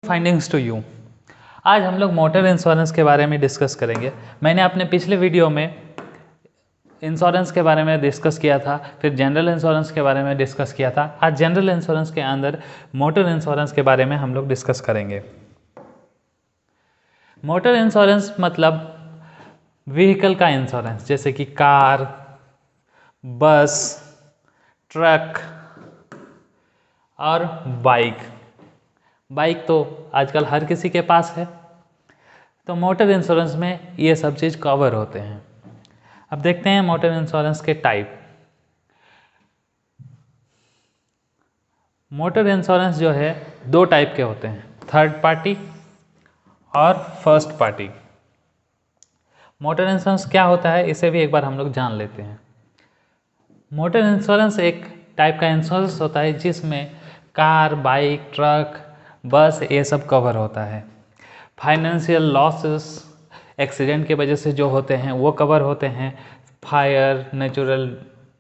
Findings to you. आज हम लोग मोटर इंश्योरेंस के बारे में डिस्कस करेंगे। मैंने अपने पिछले वीडियो में इंश्योरेंस के बारे में डिस्कस किया था, फिर जनरल इंश्योरेंस के बारे में डिस्कस किया था। आज जनरल इंश्योरेंस के अंदर मोटर इंश्योरेंस के बारे में हम लोग डिस्कस करेंगे। मोटर इंश्योरेंस मतलब व्हीकल का इंश्योरेंस, जैसे कि कार, बस, ट्रक और बाइक तो आजकल हर किसी के पास है। तो मोटर इंश्योरेंस में ये सब चीज़ कवर होते हैं। अब देखते हैं मोटर इंश्योरेंस के टाइप। मोटर इंश्योरेंस जो है दो टाइप के होते हैं, थर्ड पार्टी और फर्स्ट पार्टी। मोटर इंश्योरेंस क्या होता है इसे भी एक बार हम लोग जान लेते हैं। मोटर इंश्योरेंस एक टाइप का इंश्योरेंस होता है जिसमें कार, बाइक, ट्रक, बस ये सब कवर होता है। फाइनेंशियल लॉसेस, एक्सीडेंट के वजह से जो होते हैं वो कवर होते हैं। फायर, नेचुरल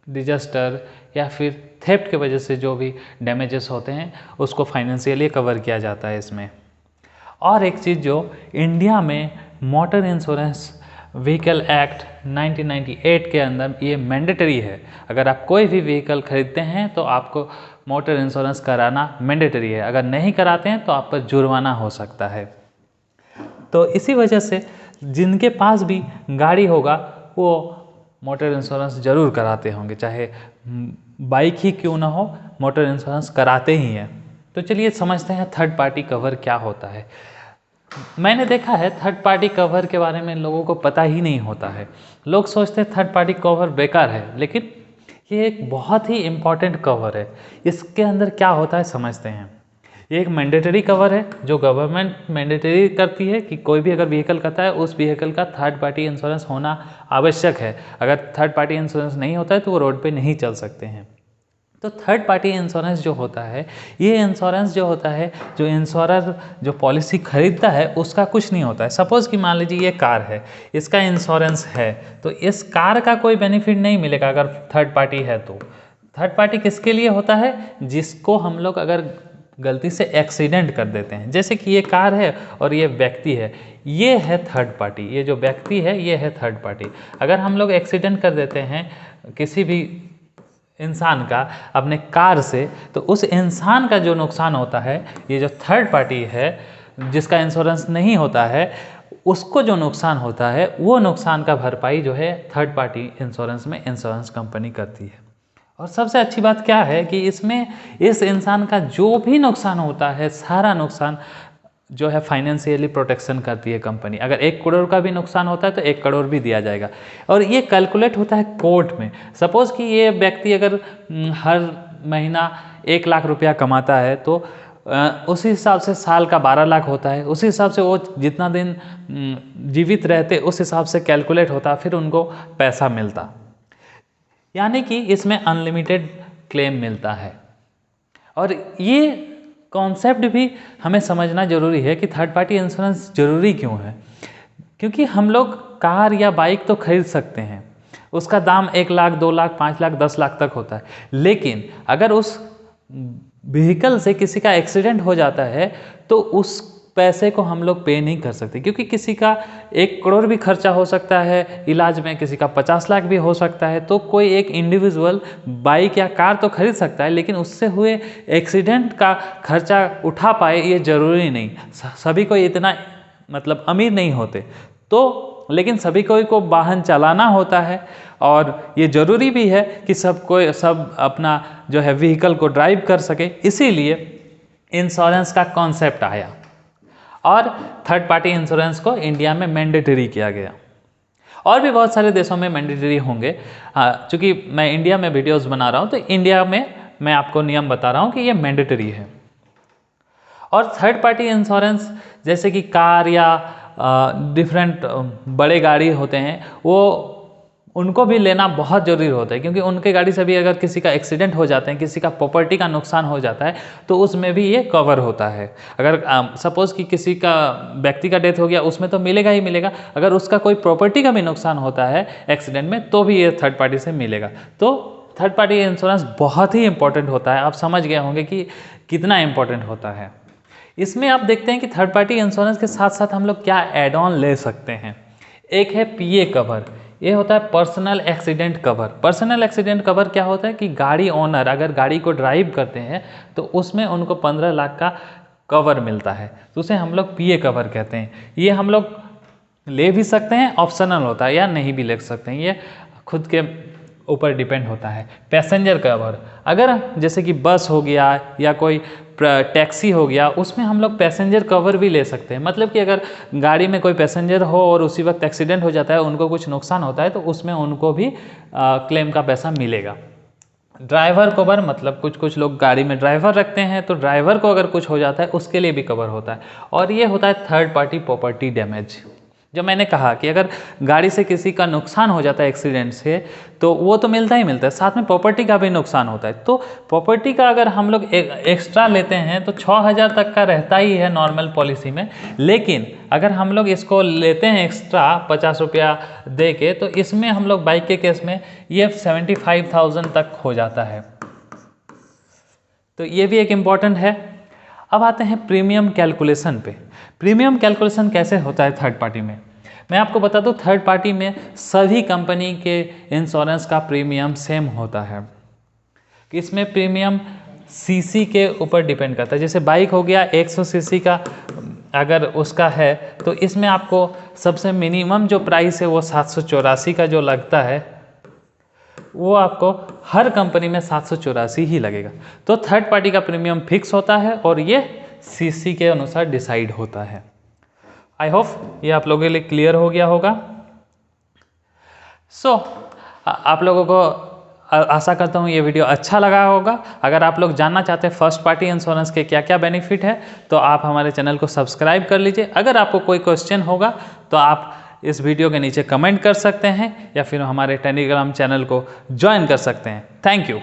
डिजास्टर या फिर थेफ्ट के वजह से जो भी डैमेजेस होते हैं उसको फाइनेंशियली कवर किया जाता है इसमें। और एक चीज़ जो इंडिया में मोटर इंश्योरेंस व्हीकल एक्ट 1998 के अंदर ये मैंडेटरी है। अगर आप कोई भी व्हीकल खरीदते हैं तो आपको मोटर इंश्योरेंस कराना मैंडेटरी है। अगर नहीं कराते हैं तो आप पर जुर्माना हो सकता है। तो इसी वजह से जिनके पास भी गाड़ी होगा वो मोटर इंश्योरेंस ज़रूर कराते होंगे, चाहे बाइक ही क्यों ना हो, मोटर इंश्योरेंस कराते ही हैं। तो चलिए समझते हैं थर्ड पार्टी कवर क्या होता है। मैंने देखा है थर्ड पार्टी कवर के बारे में लोगों को पता ही नहीं होता है। लोग सोचते हैं थर्ड पार्टी कवर बेकार है, लेकिन ये एक बहुत ही इम्पॉर्टेंट कवर है। इसके अंदर क्या होता है समझते हैं। ये एक मैंडेटरी कवर है जो गवर्नमेंट मैंडेटरी करती है कि कोई भी अगर व्हीकल करता है उस व्हीकल का थर्ड पार्टी इंश्योरेंस होना आवश्यक है। अगर थर्ड पार्टी इंश्योरेंस नहीं होता है तो वो रोड पे नहीं चल सकते हैं। तो थर्ड पार्टी इंश्योरेंस जो होता है, ये इंश्योरेंस जो होता है, जो इंश्योरर जो पॉलिसी खरीदता है उसका कुछ नहीं होता है। सपोज़ कि मान लीजिए ये कार है, इसका इंश्योरेंस है, तो इस कार का कोई बेनिफिट नहीं मिलेगा अगर थर्ड पार्टी है तो। थर्ड पार्टी किसके लिए होता है? जिसको हम लोग अगर गलती से एक्सीडेंट कर देते हैं, जैसे कि ये कार है और ये व्यक्ति है, ये है थर्ड पार्टी। ये जो व्यक्ति है ये है थर्ड पार्टी। अगर हम लोग एक्सीडेंट कर देते हैं किसी भी इंसान का अपने कार से, तो उस इंसान का जो नुकसान होता है, ये जो थर्ड पार्टी है जिसका इंश्योरेंस नहीं होता है, उसको जो नुकसान होता है वो नुकसान का भरपाई जो है थर्ड पार्टी इंश्योरेंस में इंश्योरेंस कंपनी करती है। और सबसे अच्छी बात क्या है कि इसमें इस इंसान का जो भी नुकसान होता है, सारा नुकसान जो है फाइनेंशियली प्रोटेक्शन करती है कंपनी। अगर 1 करोड़ का भी नुकसान होता है तो 1 करोड़ भी दिया जाएगा। और ये कैलकुलेट होता है कोर्ट में। सपोज़ कि ये व्यक्ति अगर हर महीना 1 लाख रुपया कमाता है तो उसी हिसाब से साल का 12 लाख होता है। उसी हिसाब से वो जितना दिन जीवित रहते उस हिसाब से कैलकुलेट होता, फिर उनको पैसा मिलता। यानी कि इसमें अनलिमिटेड क्लेम मिलता है। और ये कॉन्सेप्ट भी हमें समझना जरूरी है कि थर्ड पार्टी इंश्योरेंस जरूरी क्यों है। क्योंकि हम लोग कार या बाइक तो खरीद सकते हैं, उसका दाम 1 लाख, 2 लाख, 5 लाख, 10 लाख तक होता है। लेकिन अगर उस व्हीकल से किसी का एक्सीडेंट हो जाता है तो उस पैसे को हम लोग पे नहीं कर सकते, क्योंकि किसी का 1 करोड़ भी खर्चा हो सकता है इलाज में, किसी का 50 लाख भी हो सकता है। तो कोई एक इंडिविजुअल बाइक या कार तो खरीद सकता है, लेकिन उससे हुए एक्सीडेंट का खर्चा उठा पाए ये ज़रूरी नहीं। सभी को इतना मतलब अमीर नहीं होते, तो लेकिन सभी को वाहन चलाना होता है और ये ज़रूरी भी है कि सब अपना जो है व्हीकल को ड्राइव कर सके। इसीलिए इंश्योरेंस का कॉन्सेप्ट आया और थर्ड पार्टी इंश्योरेंस को इंडिया में मैंडेटरी किया गया। और भी बहुत सारे देशों में मैंडेटरी होंगे। चूँकि मैं इंडिया में वीडियोस बना रहा हूँ तो इंडिया में मैं आपको नियम बता रहा हूँ कि ये मैंडेटरी है। और थर्ड पार्टी इंश्योरेंस जैसे कि कार या डिफरेंट बड़े गाड़ी होते हैं, वो उनको भी लेना बहुत ज़रूरी होता है, क्योंकि उनके गाड़ी से भी अगर किसी का एक्सीडेंट हो जाते हैं, किसी का प्रॉपर्टी का नुकसान हो जाता है, तो उसमें भी ये कवर होता है। अगर सपोज़ कि किसी का व्यक्ति का डेथ हो गया, उसमें तो मिलेगा ही मिलेगा। अगर उसका कोई प्रॉपर्टी का भी नुकसान होता है एक्सीडेंट में, तो भी ये थर्ड पार्टी से मिलेगा। तो थर्ड पार्टी इंश्योरेंस बहुत ही इंपॉर्टेंट होता है। आप समझ गए होंगे कि कितना इंपॉर्टेंट होता है। इसमें आप देखते हैं कि थर्ड पार्टी इंश्योरेंस के साथ साथ हम लोग क्या एड ऑन ले सकते हैं। एक है पीए कवर, ये होता है personal accident cover. Personal accident cover क्या होता है कि गाड़ी ओनर अगर गाड़ी को ड्राइव करते हैं तो उसमें उनको 15 लाख का कवर मिलता है, तो उसे हम लोग पीए कवर कहते हैं। ये हम लोग ले भी सकते हैं, ऑप्शनल होता है, या नहीं भी ले सकते हैं, ये खुद के ऊपर डिपेंड होता है। पैसेंजर कवर, अगर जैसे कि बस हो गया या कोई टैक्सी हो गया, उसमें हम लोग पैसेंजर कवर भी ले सकते हैं। मतलब कि अगर गाड़ी में कोई पैसेंजर हो और उसी वक्त एक्सीडेंट हो जाता है, उनको कुछ नुकसान होता है, तो उसमें उनको भी क्लेम का पैसा मिलेगा। ड्राइवर कवर, मतलब कुछ लोग गाड़ी में ड्राइवर रखते हैं, तो ड्राइवर को अगर कुछ हो जाता है उसके लिए भी कवर होता है। और ये होता है थर्ड पार्टी प्रॉपर्टी डैमेज। जो मैंने कहा कि अगर गाड़ी से किसी का नुकसान हो जाता है एक्सीडेंट से, तो वो तो मिलता ही मिलता है, साथ में प्रॉपर्टी का भी नुकसान होता है। तो प्रॉपर्टी का अगर हम लोग एक्स्ट्रा लेते हैं तो 6,000 तक का रहता ही है नॉर्मल पॉलिसी में। लेकिन अगर हम लोग इसको लेते हैं एक्स्ट्रा 50 रुपया दे के, तो इसमें हम लोग बाइक के केस में ये 75,000 तक हो जाता है। तो ये भी एक इम्पॉर्टेंट है। अब आते हैं प्रीमियम कैलकुलेशन पे। प्रीमियम कैलकुलेशन कैसे होता है थर्ड पार्टी में, मैं आपको बता दूं। थर्ड पार्टी में सभी कंपनी के इंश्योरेंस का प्रीमियम सेम होता है। इसमें प्रीमियम सीसी के ऊपर डिपेंड करता है। जैसे बाइक हो गया 100 सीसी का अगर उसका है, तो इसमें आपको सबसे मिनिमम जो प्राइस है वो 784 का जो लगता है, वो आपको हर कंपनी में 784 ही लगेगा। तो थर्ड पार्टी का प्रीमियम फिक्स होता है और ये सीसी के अनुसार डिसाइड होता है। आई होप ये आप लोगों के लिए क्लियर हो गया होगा। आप लोगों को आशा करता हूँ ये वीडियो अच्छा लगा होगा। अगर आप लोग जानना चाहते हैं फर्स्ट पार्टी इंश्योरेंस के क्या क्या बेनिफिट है, तो आप हमारे चैनल को सब्सक्राइब कर लीजिए। अगर आपको कोई क्वेश्चन होगा तो आप इस वीडियो के नीचे कमेंट कर सकते हैं या फिर हमारे टेलीग्राम चैनल को ज्वाइन कर सकते हैं। Thank you.